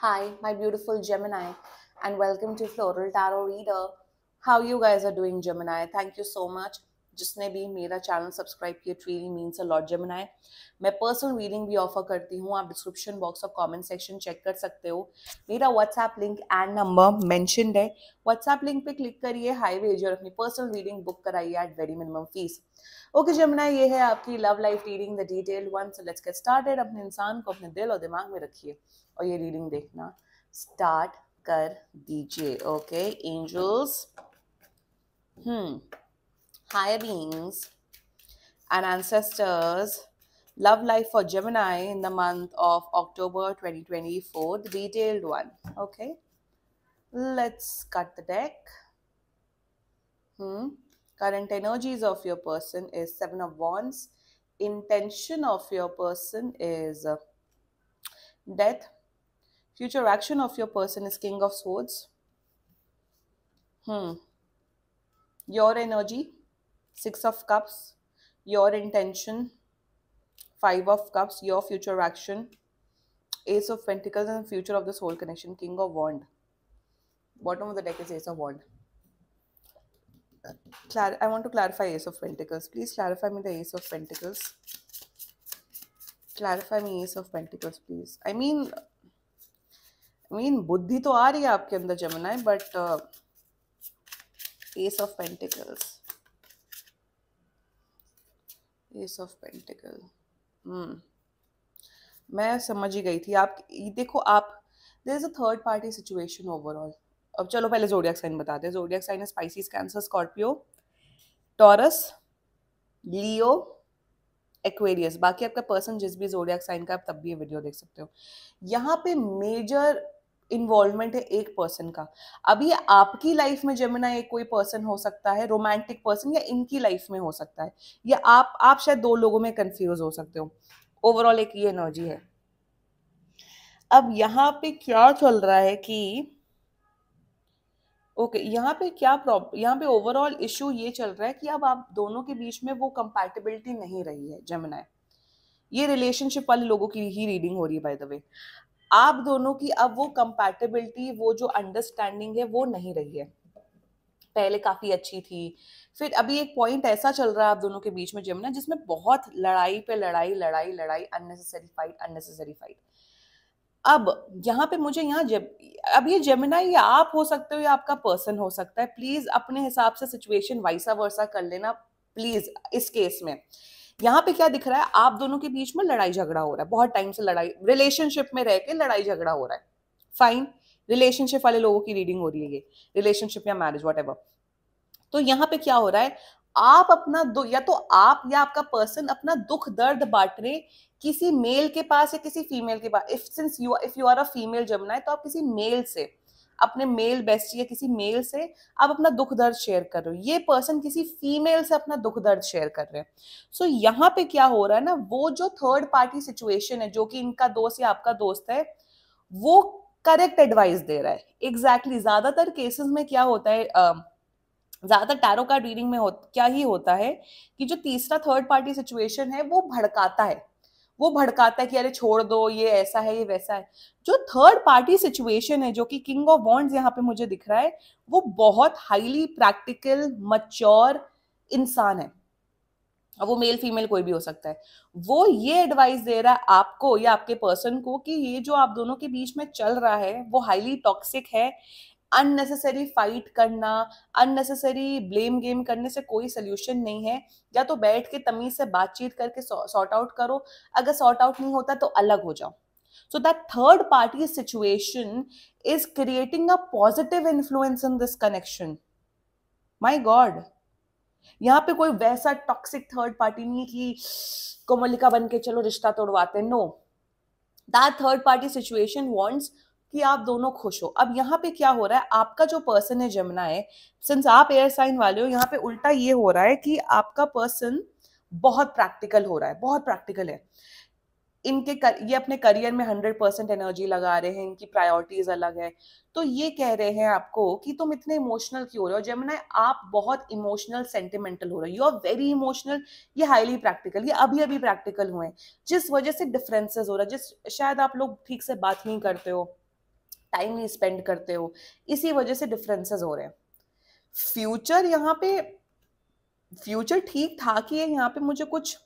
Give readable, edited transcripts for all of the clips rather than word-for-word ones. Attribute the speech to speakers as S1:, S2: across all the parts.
S1: Hi, my beautiful Gemini, and welcome to Floral Tarot Reader. How you guys are doing, Gemini? Thank you so much. जिसने भी मेरा channel subscribe किया, it really means a lot, Gemini. मैं personal reading भी offer करती हूँ. आप description box और कमेंट सेक्शन चेक कर सकते हो. मेरा WhatsApp link and number mentioned है. व्हाट्सएप लिंक पे क्लिक करिए, हाई भेजिए और अपनी पर्सनल रीडिंग बुक कराइए at very minimum fee. Okay Gemini, ये है आपकी love life reading, the detailed one. So let's get started. अपने इंसान को अपने दिल और दिमाग में रखिए और ये रीडिंग देखना स्टार्ट कर दीजिए. Okay angels, higher beings and ancestors, love life for Gemini in the month of October 2024, the detailed one. Okay, let's cut the deck. Current energies of your person is Seven of Wands. Intention of your person is death. Future action of your person is King of Swords. Your energy, Six of Cups. Your intention, Five of Cups. Your future action, Ace of Pentacles, and future of the soul connection, King of Wand. Bottom of the deck is Ace of Wand. I want to clarify Ace of Pentacles. Please clarify me the Ace of Pentacles. Clarify me Ace of Pentacles, please. I mean, बुद्धि तो आ रही है आपके अंदर Gemini, but Ace of Pentacles. Ace of Pentacles. मैं समझ ही गई थी. आप देखो, आप there is a third party situation overall. अब चलो पहले जोडियक साइन बताते हैं. जोडियक साइन है Pisces, Cancer, Scorpio, Taurus, Leo, Aquarius. बाकी आपका पर्सन जिस भी जोडियक साइन का, आप तब भी ये वीडियो देख सकते हो. यहाँ पे मेजर इन्वॉल्वमेंट है एक पर्सन का. अभी आपकी लाइफ में जेमिना एक कोई पर्सन हो सकता है, रोमांटिक पर्सन, या इनकी लाइफ में हो सकता है, या आप शायद दो लोगों में कंफ्यूज हो सकते हो. ओवरऑल एक ये एनर्जी है. अब यहाँ पे क्या चल रहा है कि यहाँ पे ओवरऑल इशू ये चल रहा है कि अब आप दोनों के बीच में वो कंपैटिबिलिटी नहीं रही है जेमिनी. ये रिलेशनशिप वाले लोगों की ही रीडिंग हो रही है बाय द वे. आप दोनों की अब वो कंपैटिबिलिटी, वो जो अंडरस्टैंडिंग है, वो नहीं रही है. पहले काफी अच्छी थी, फिर अभी एक पॉइंट ऐसा चल रहा है आप दोनों के बीच में जेमिनी, जिसमें बहुत लड़ाई पे लड़ाई, अननेसेसरी फाइट. अब यहाँ पे मुझे अब ये जेमिनी, ये आप हो सकते हो या आपका पर्सन हो सकता है. प्लीज अपने हिसाब से सिचुएशन वाइसा वर्सा कर लेना प्लीज. इस केस में यहाँ पे क्या दिख रहा है, आप दोनों के बीच में लड़ाई झगड़ा हो रहा है. बहुत टाइम से लड़ाई, रिलेशनशिप में रह के लड़ाई झगड़ा हो रहा है. फाइन, रिलेशनशिप वाले लोगों की रीडिंग हो रही है ये, रिलेशनशिप या मैरिज व्हाटएवर. तो यहाँ पे क्या हो रहा है, आप अपना या तो आप या आपका पर्सन अपना दुख दर्द बांट रहे किसी मेल के पास या किसी फीमेल के पास. If you are a female Gemini, तो आप किसी मेल से, अपने मेल बेस्टी या किसी मेल से आप अपना दुख दर्द शेयर कर रहे हो. ये पर्सन किसी फीमेल से अपना दुख दर्द शेयर कर रहे हैं. सो यहाँ पे क्या हो रहा है ना, वो जो थर्ड पार्टी सिचुएशन है, जो कि इनका दोस्त या आपका दोस्त है, वो करेक्ट एडवाइस दे रहा है. एग्जैक्टली ज्यादातर केसेस में क्या होता है, ज्यादातर टैरो कार्ड रीडिंग में क्या ही होता है कि जो तीसरा थर्ड पार्टी सिचुएशन है, वो भड़काता है कि अरे छोड़ दो, ये ऐसा है, ये वैसा है. जो थर्ड पार्टी सिचुएशन है, जो कि किंग ऑफ वॉन्ड्स यहाँ पे मुझे दिख रहा है, वो बहुत हाईली प्रैक्टिकल मच्योर इंसान है. अब वो मेल फीमेल कोई भी हो सकता है. वो ये एडवाइस दे रहा है आपको या आपके पर्सन को कि ये जो आप दोनों के बीच में चल रहा है, वो हाईली टॉक्सिक है. अननेसेसरी फाइट करना, अननेसेसरी ब्लेम गेम करने से कोई सोल्यूशन नहीं है. या तो बैठ के तमीज से बातचीत करके सॉर्ट आउट करो. अगर सॉर्ट आउट नहीं होता तो अलग हो जाओ. So that third party situation is creating a positive influence in this connection. My God, यहाँ पे कोई वैसा टॉक्सिक थर्ड पार्टी नहीं कि कोमलिका बन के चलो रिश्ता तोड़वाते. No, that third party situation wants कि आप दोनों खुश हो. अब यहाँ पे क्या हो रहा है, आपका जो पर्सन है जेमिनी, सिंस आप एयर साइन वाले हो, यहाँ पे उल्टा ये हो रहा है कि आपका पर्सन बहुत प्रैक्टिकल हो रहा है, बहुत प्रैक्टिकल है. ये अपने करियर में 100% एनर्जी लगा रहे हैं, इनकी प्रायोरिटीज अलग है. तो ये कह रहे हैं आपको कि तुम इतने इमोशनल क्यों हो रहे हो जेमिनी, आप बहुत इमोशनल सेंटिमेंटल हो रहे हो. You are very emotional. ये हाईली प्रैक्टिकल, ये अभी अभी प्रैक्टिकल हुए हैं, जिस वजह से डिफरेंसेस हो रहा है, शायद आप लोग ठीक से बात नहीं करते हो, टाइम नहीं स्पेंड करते हो, इसी वजह से डिफरेंसेस हो रहे हैं। फ्यूचर यहाँ पे, फ्यूचर ठीक ठाक ही है, यहाँ पे मुझे कुछ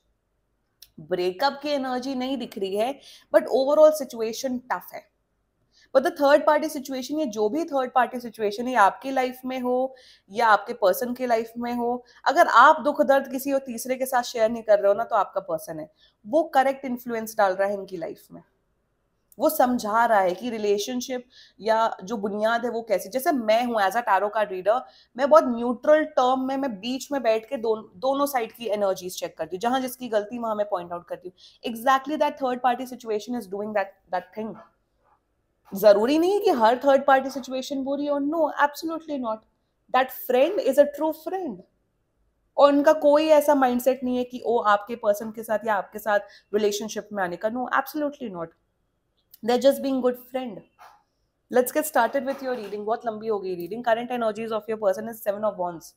S1: ब्रेकअप की एनर्जी नहीं दिख रही है, बट ओवरऑल सिचुएशन टफ है। But the third party situation, ये जो भी थर्ड पार्टी सिचुएशन है, आपकी लाइफ में हो या आपके पर्सन की लाइफ में हो, अगर आप दुख दर्द किसी और तीसरे के साथ शेयर नहीं कर रहे हो ना, तो आपका पर्सन है वो करेक्ट इन्फ्लुएंस डाल रहा है इनकी लाइफ में। वो समझा रहा है कि रिलेशनशिप या जो बुनियाद है वो कैसे, जैसे मैं हूं as a tarot card reader, मैं बहुत न्यूट्रल टर्म में, मैं बीच में बैठ के दोनों साइड की एनर्जीज चेक करती हूँ, जहां जिसकी गलती वहां मैं पॉइंट आउट करती हूँ। Exactly that third party situation is doing that thing. जरूरी नहीं है कि हर थर्ड पार्टी सिचुएशन बुरी हो, no absolutely not. That friend is a true friend, और उनका कोई ऐसा माइंडसेट नहीं है कि ओ आपके पर्सन के साथ या आपके साथ रिलेशनशिप में आने का, no absolutely not. They're just being good friend. Let's get started with your reading. बहुत लंबी हो गई reading. Current energies of your person is 7 of Wands.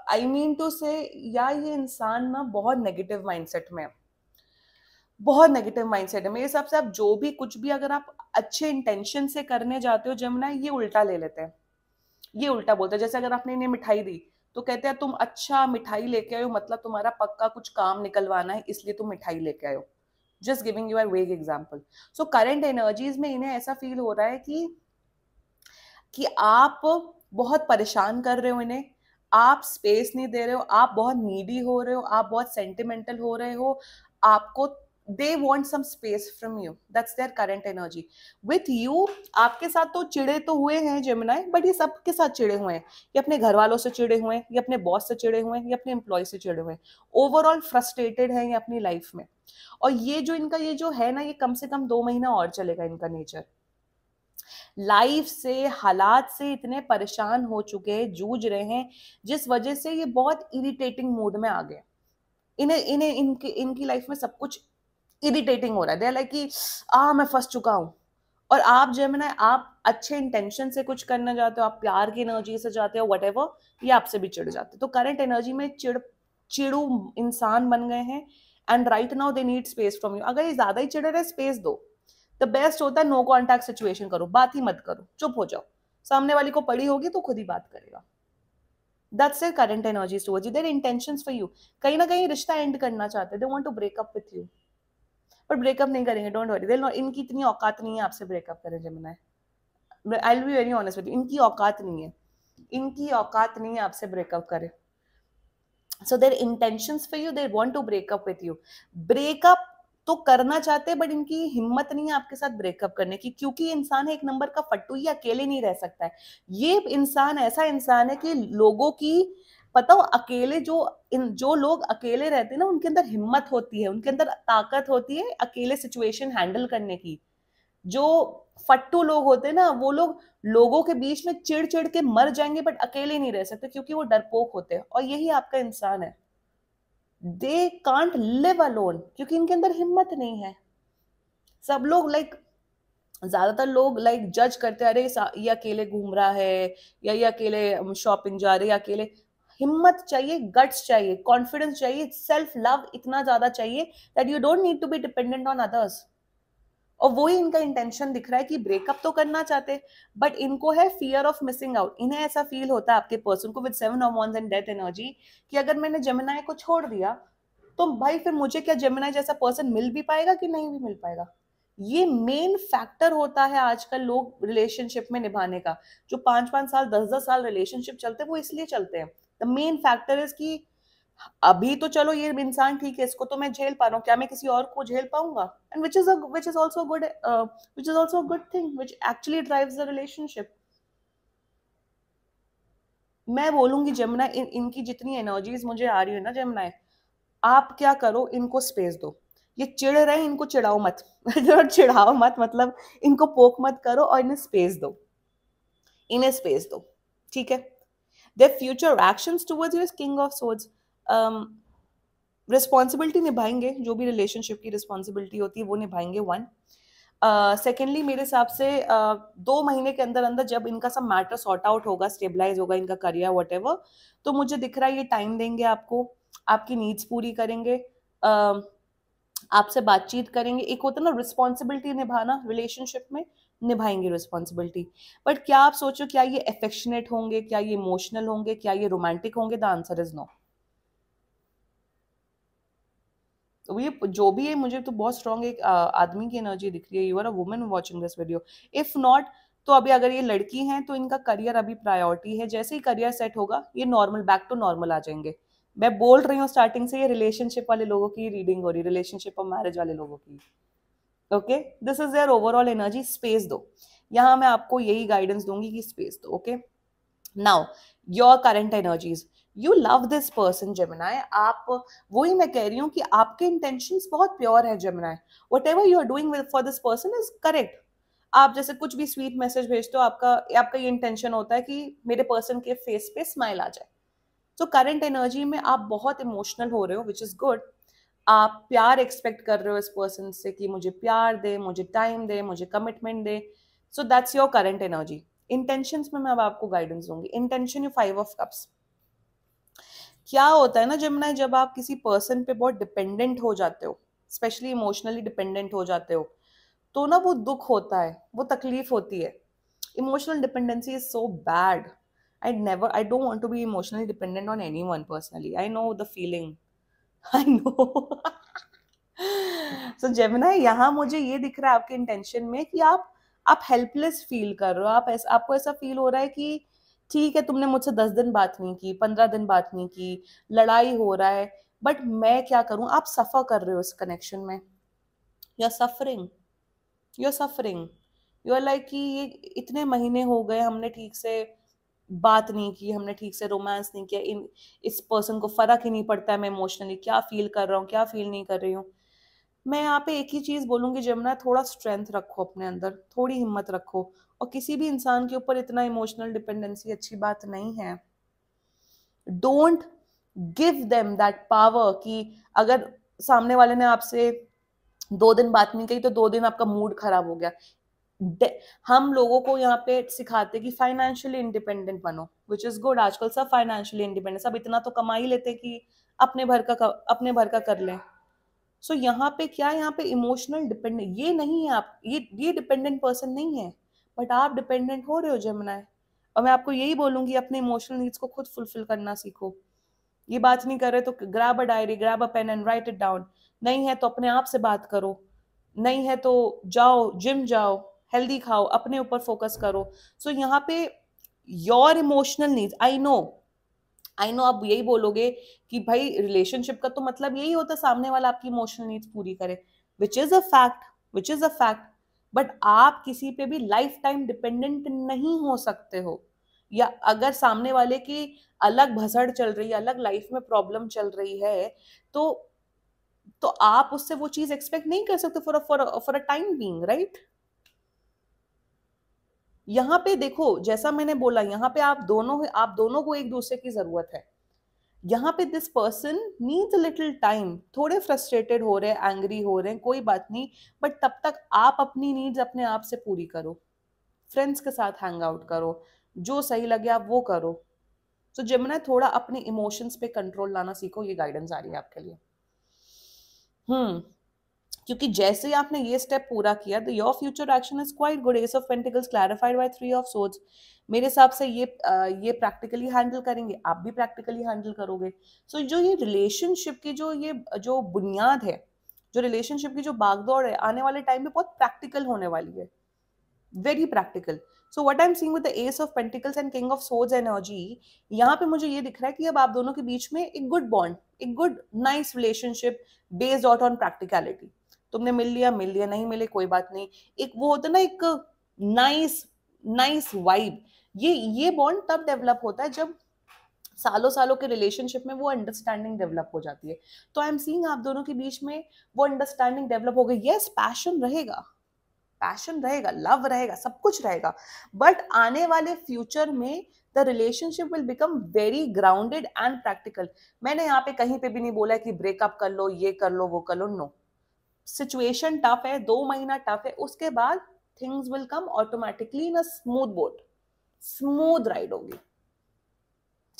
S1: I mean to say, या ये इंसान ना बहुत नेगेटिव माइंडसेट में है, बहुत नेगेटिव माइंडसेट है। मेरे हिसाब से आप जो भी कुछ भी अगर आप अच्छे इंटेंशन से करने जाते हो जेमिनी, ये उल्टा ले लेते हैं, ये उल्टा बोलते हैं। जैसे अगर आपने इन्हें मिठाई दी तो कहते हैं तुम अच्छा मिठाई लेके आए हो, मतलब तुम्हारा पक्का कुछ काम निकलवाना है, इसलिए तुम मिठाई लेके आए हो। जस्ट गिविंग यू अ वेग एग्जाम्पल। सो करंट एनर्जीज में इन्हें ऐसा फील हो रहा है कि आप बहुत परेशान कर रहे हो इन्हें, आप स्पेस नहीं दे रहे हो, आप बहुत नीडी हो रहे हो, आप बहुत सेंटिमेंटल हो रहे हो, आपको they want some space from you, that's their current energy with you. आपके साथ तो चिड़े तो हुए हैं जेमिनी, बट ये सबके साथ चिड़े हुए हैं। ये अपने घर वालों से चिड़े हुए हैं, ये अपने बॉस से चिड़े हुए हैं, ये अपने एम्प्लॉय से चिड़े हुए हैं, ओवरऑल फ्रस्ट्रेटेड है ये अपनी लाइफ में। और ये जो इनका ये जो है ना, ये कम से कम 2 महीना और चलेगा इनका नेचर। लाइफ से, हालात से इतने परेशान हो चुके हैं, जूझ रहे हैं, जिस वजह से ये बहुत इरिटेटिंग मूड में आ गए। इन्हें इन्हें इनकी इनकी लाइफ में सब कुछ इरिटेटिंग हो रहा है। दे लाइक कि मैं फंस चुका हूं। और आप जेमिनी, आप अच्छे इंटेंशन से कुछ करना चाहते हो, आप प्यार की एनर्जी से जाते हो, व्हाटएवर, ये आपसे भी चिढ़ जाते हो। तो करंट एनर्जी में चिड़ू इंसान बन गए हैं, and right now they need space from you. अगर ये ज्यादा ही चिड़ रहे, स्पेस दो। द बेस्ट होता है नो कॉन्टैक्ट सिचुएशन करो, बात ही मत करो, चुप हो जाओ। सामने वाली को पड़ी होगी तो खुद ही बात करेगा। That's their current energies towards you, their intentions for you. कहीं ना कहीं रिश्ता एंड करना चाहते हैं, they want to break up with you, पर ब्रेकअप नहीं करेंगे, डोंट वरी। दे इनकी इतनी औकात नहीं है आपसे ब्रेकअप करें Gemini. I will be very honest with you, इनकी औकात नहीं है, इनकी औकात नहीं है आपसे ब्रेकअप करे। So their intentions for you, they want to break up with you. Breakup तो करना चाहते हैं, बट इनकी हिम्मत नहीं है आपके साथ ब्रेकअप करने की, क्योंकि ये इंसान है एक नंबर का फट्टू, ये अकेले नहीं रह सकता है। ये इंसान ऐसा इंसान है कि लोगों की, पता हो, अकेले जो लोग अकेले रहते हैं ना, उनके अंदर हिम्मत होती है, उनके अंदर ताकत होती है अकेले सिचुएशन हैंडल करने की। जो फट्टू लोग होते हैं ना, वो लोग लोगों के बीच में चिड़ चिड़ के मर जाएंगे, बट अकेले नहीं रह सकते, क्योंकि वो डरपोक होते हैं। और यही आपका इंसान है। दे कांट लिव अलोन, क्योंकि इनके अंदर हिम्मत नहीं है। सब लोग ज्यादातर लोग जज करते हैं, अरे ये अकेले घूम रहा है, या ये अकेले शॉपिंग जा रहे हैं, या अकेले। हिम्मत चाहिए, गट्स चाहिए, कॉन्फिडेंस चाहिए, सेल्फ लव इतना ज्यादा चाहिए that you don't need to be dependent on others. और वही इनका इंटेंशन दिख रहा है कि ब्रेकअप तो करना चाहते, बट इनको है फियर ऑफ मिसिंग आउट। इन्हें ऐसा फील होता है आपके पर्सन को with 7 of wands and death energy, कि अगर मैंने जेमिनी को छोड़ दिया तो भाई फिर मुझे क्या जेमिनी जैसा पर्सन मिल भी पाएगा कि नहीं भी मिल पाएगा। ये मेन फैक्टर होता है आजकल लोग रिलेशनशिप में निभाने का। जो 5-5 साल, 10-10 साल रिलेशनशिप चलते हैं, वो इसलिए चलते हैं। द मेन फैक्टर इज कि अभी तो चलो ये इंसान ठीक है, इसको तो मैं झेल पा रहा हूँ, क्या मैं किसी और को झेल पाऊंगा? And which is also good, which is also a good thing, which actually drives the relationship. मैं बोलूंगी जेमिनी, इनकी जितनी एनर्जीज मुझे आ रही है ना जेमिनी, आप क्या करो, इनको स्पेस दो। ये चिढ़ रहे हैं, इनको चिढ़ाओ मत। चिढ़ाओ मत, मतलब इनको पोक मत करो, और इन्हें स्पेस दो, इन्हें स्पेस दो, ठीक है। Their future actions towards you is king of swords. Responsibility निभाएंगे, जो भी रिलेशनशिप की रिस्पॉन्सिबिलिटी होती है वो निभाएंगे, 1। सेकेंडली मेरे हिसाब से 2 महीने के अंदर अंदर जब इनका सब मैटर सॉर्ट आउट होगा, स्टेबलाइज होगा इनका करियर व्हाटएवर, तो मुझे दिख रहा है ये टाइम देंगे आपको, आपकी नीड्स पूरी करेंगे, आपसे बातचीत करेंगे। एक होता है ना रिस्पॉन्सिबिलिटी निभाना रिलेशनशिप में, निभाएंगे रिस्पॉन्सिबिलिटी। बट क्या आप सोचो क्या ये अफेक्शनेट होंगे, क्या ये इमोशनल होंगे, क्या ये रोमांटिक होंगे? The answer is no. तो ये जो भी है, मुझे तो बहुत स्ट्रॉन्ग एक आदमी की एनर्जी दिख रही है। You are a woman watching this video. If not, तो अभी अगर ये लड़की हैं तो इनका करियर अभी प्रायोरिटी है। जैसे ही करियर सेट होगा ये नॉर्मल, बैक टू नॉर्मल आ जाएंगे। मैं बोल रही हूँ स्टार्टिंग से, ये रिलेशनशिप वाले लोगों की रीडिंग हो रही है, रिलेशनशिप और मैरिज वाले लोगों की। Okay, this is there overall energy. Space दो, यहाँ मैं आपको यही गाइडेंस दूंगी कि स्पेस दो। Okay, now your current energies, you love this person Gemini. आप, वही मैं कह रही हूँ कि आपके इंटेंशंस बहुत प्योर है Gemini. Whatever you are doing for this person is correct. आप जैसे कुछ भी स्वीट मैसेज भेजते हो, आपका आपका ये इंटेंशन होता है कि मेरे पर्सन के फेस पे स्माइल आ जाए। तो करंट एनर्जी में आप बहुत इमोशनल हो रहे हो, विच इज गुड। आप प्यार एक्सपेक्ट कर रहे हो इस पर्सन से कि मुझे प्यार दे, मुझे टाइम दे, मुझे commitment they. So that's your current energy. Intentions में मैं अब आपको गाइडेंस दूंगी। Intention, you 5 of cups. क्या होता है ना जमुना, जब आप किसी पर्सन पे बहुत डिपेंडेंट हो जाते हो, स्पेशली इमोशनली डिपेंडेंट हो जाते हो, तो ना वो दुख होता है, वो तकलीफ होती है। Emotional dependency is so bad. I don't want to be emotionally dependent on anyone personally. I know the feeling. I know. So Gemini, यहाँ मुझे ये दिख रहा है आपके इंटेंशन में कि आप हेल्पलेस फील कर रहे हो। आपको ऐसा फील हो रहा है कि ठीक है, तुमने मुझसे 10 दिन बात नहीं की, 15 दिन बात नहीं की, लड़ाई हो रहा है, बट मैं क्या करूं? आप सफर कर रहे हो इस कनेक्शन में। You are suffering, you are suffering, you are like कि ये इतने महीने हो गए, हमने ठीक से बात नहीं की, हमने ठीक से रोमांस नहीं किया, इस पर्सन को फर्क ही नहीं पड़ता है मैं इमोशनली क्या फील कर रहा हूँ, क्या फील नहीं कर रही हूँ। मैं यहाँ पे एक ही चीज बोलूंगी जमुना, थोड़ा स्ट्रेंथ रखो अपने अंदर, थोड़ी हिम्मत रखो। और किसी भी इंसान के ऊपर इतना इमोशनल डिपेंडेंसी अच्छी बात नहीं है। Don't give them that power कि अगर सामने वाले ने आपसे 2 दिन बात नहीं कही तो 2 दिन आपका मूड खराब हो गया। हम लोगों को यहाँ पे सिखाते कि फाइनेंशियली इंडिपेंडेंट बनो, विच इज गुड। आजकल सब फाइनेंशियली इंडिपेंडेंट, सब इतना तो कमा ही लेते कि अपने भर का कर लें। सो यहाँ पे क्या, यहाँ पे इमोशनल डिपेंडेंट ये नहीं है। आप ये डिपेंडेंट पर्सन नहीं है, बट आप डिपेंडेंट हो रहे हो जमुना। और मैं आपको यही बोलूंगी, अपने इमोशनल नीड्स को खुद फुलफिल करना सीखो। ये बात नहीं कर रहे तो grab a diary, grab a pen and write it down. नहीं है तो अपने आप से बात करो, नहीं है तो जाओ जिम जाओ, हेल्दी खाओ, अपने ऊपर फोकस करो। सो यहाँ पे your emotional needs, I know आप यही बोलोगे कि भाई रिलेशनशिप का तो मतलब यही होता है सामने वाला आपकी इमोशनल नीड्स पूरी करे, which is a fact, which is a fact. But आप किसी पे भी लाइफ टाइम डिपेंडेंट नहीं हो सकते हो। या अगर सामने वाले की अलग भसड़ चल रही है, अलग लाइफ में प्रॉब्लम चल रही है, तो आप उससे वो चीज एक्सपेक्ट नहीं कर सकते for a time being, right. यहाँ पे देखो, जैसा मैंने बोला, यहाँ पे आप दोनों को एक दूसरे की जरूरत है। यहाँ पे this person needs a little time, थोड़े फ्रस्ट्रेटेड हो रहे हैं, एंग्री हो रहे हैं, कोई बात नहीं, बट तब तक आप अपनी नीड्स अपने आप से पूरी करो। फ्रेंड्स के साथ हैंग आउट करो, जो सही लगे आप वो करो। तो जेमिनी, थोड़ा अपने इमोशंस पे कंट्रोल लाना सीखो। ये गाइडेंस आ रही है आपके लिए। क्योंकि जैसे ही आपने ये स्टेप पूरा किया, the your future action is quite good. Ace of pentacles clarified by 3 of swords. मेरे हिसाब से ये प्रैक्टिकली हैंडल करेंगे, आप भी प्रैक्टिकली हैंडल करोगे। सो जो ये रिलेशनशिप की जो बुनियाद है, जो रिलेशनशिप की जो बागदौड़ है, आने वाले टाइम में बहुत प्रैक्टिकल होने वाली है, very practical. So what I am seeing with the S of pentacles and king of swords energy, यहाँ पे मुझे ये दिख रहा है कि अब आप दोनों के बीच में एक गुड बॉन्ड, एक good nice relationship based out on practicality. तुमने मिल लिया, नहीं मिले कोई बात नहीं। एक वो होता है ना, एक नाइस नाइस वाइब। ये बॉन्ड तब डेवलप होता है जब सालों सालों के रिलेशनशिप में वो अंडरस्टैंडिंग डेवलप हो जाती है। तो आई एम सीइंग आप दोनों के बीच में वो अंडरस्टैंडिंग डेवलप हो गई। यस, पैशन रहेगा, पैशन रहेगा, लव रहेगा, सब कुछ रहेगा, बट आने वाले फ्यूचर में the relationship will become very grounded and practical. मैंने यहाँ पे कहीं पे भी नहीं बोला कि ब्रेकअप कर लो, ये कर लो, वो कर लो, नो। सिचुएशन टफ है, 2 महीना टफ है, उसके बाद things will come automatically in a smooth boat, smooth ride होगी।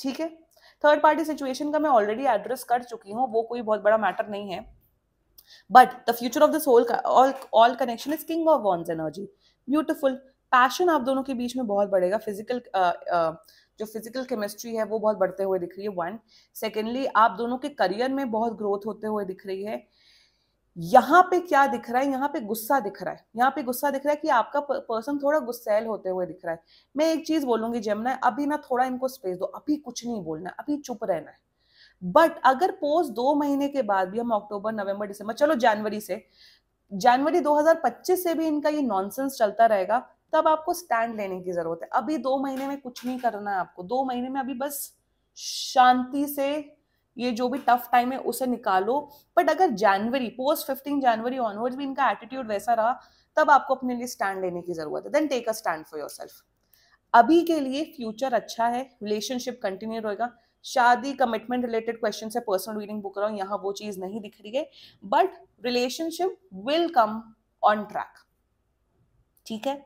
S1: ठीक है, थर्ड पार्टी सिचुएशन का मैं ऑलरेडी एड्रेस कर चुकी हूँ, वो कोई बहुत बड़ा मैटर नहीं है। But the future of this whole all connection is King of Wands energy. Beautiful. Passion आप दोनों के बीच में बहुत बढ़ेगा, जो फिजिकल केमिस्ट्री है वो बहुत बढ़ते हुए दिख रही है, वन। सेकेंडली, आप दोनों के करियर में बहुत ग्रोथ होते हुए दिख रही है। यहाँ पे क्या दिख रहा है, यहाँ पे गुस्सा दिख रहा है, यहाँ पे गुस्सा दिख रहा है कि आपका पर्सन थोड़ा गुस्सैल होते हुए दिख रहा है। मैं एक चीज बोलूंगी जेमिनी, अभी ना थोड़ा इनको स्पेस दो, अभी कुछ नहीं बोलना है, अभी चुप रहना है। बट अगर पोस्ट 2 महीने के बाद भी, हम अक्टूबर नवंबर दिसंबर, चलो जनवरी 2025 से भी इनका ये नॉनसेंस चलता रहेगा, तब आपको स्टैंड लेने की जरूरत है। अभी 2 महीने में कुछ नहीं करना है आपको, 2 महीने में अभी बस शांति से ये जो भी टफ टाइम है उसे निकालो। बट अगर जनवरी, पोस्ट 15 जनवरी ऑनवर्ड्स भी इनका एटीट्यूड वैसा रहा, तब आपको अपने लिए स्टैंड लेने की जरूरत है। Then take a stand for yourself. अभी के लिए फ्यूचर अच्छा है, रिलेशनशिप कंटिन्यू रहेगा। शादी कमिटमेंट रिलेटेड क्वेश्चन से पर्सनल रीडिंग बुक रहा हूं, यहाँ वो चीज नहीं दिख रही है, but relationship will come on track. ठीक है,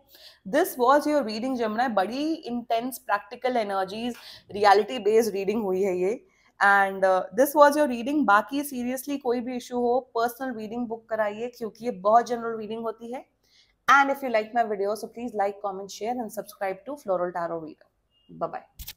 S1: this was your reading Gemini. बड़ी intense practical energies, reality based reading हुई है ये, and this was your reading. बाकी सीरियसली कोई भी इशू हो, पर्सनल रीडिंग बुक कराइए, क्योंकि ये बहुत जनरल रीडिंग होती है। And if you like my video, so please like, comment, share and subscribe to Floral Tarot Reader. Bye-bye.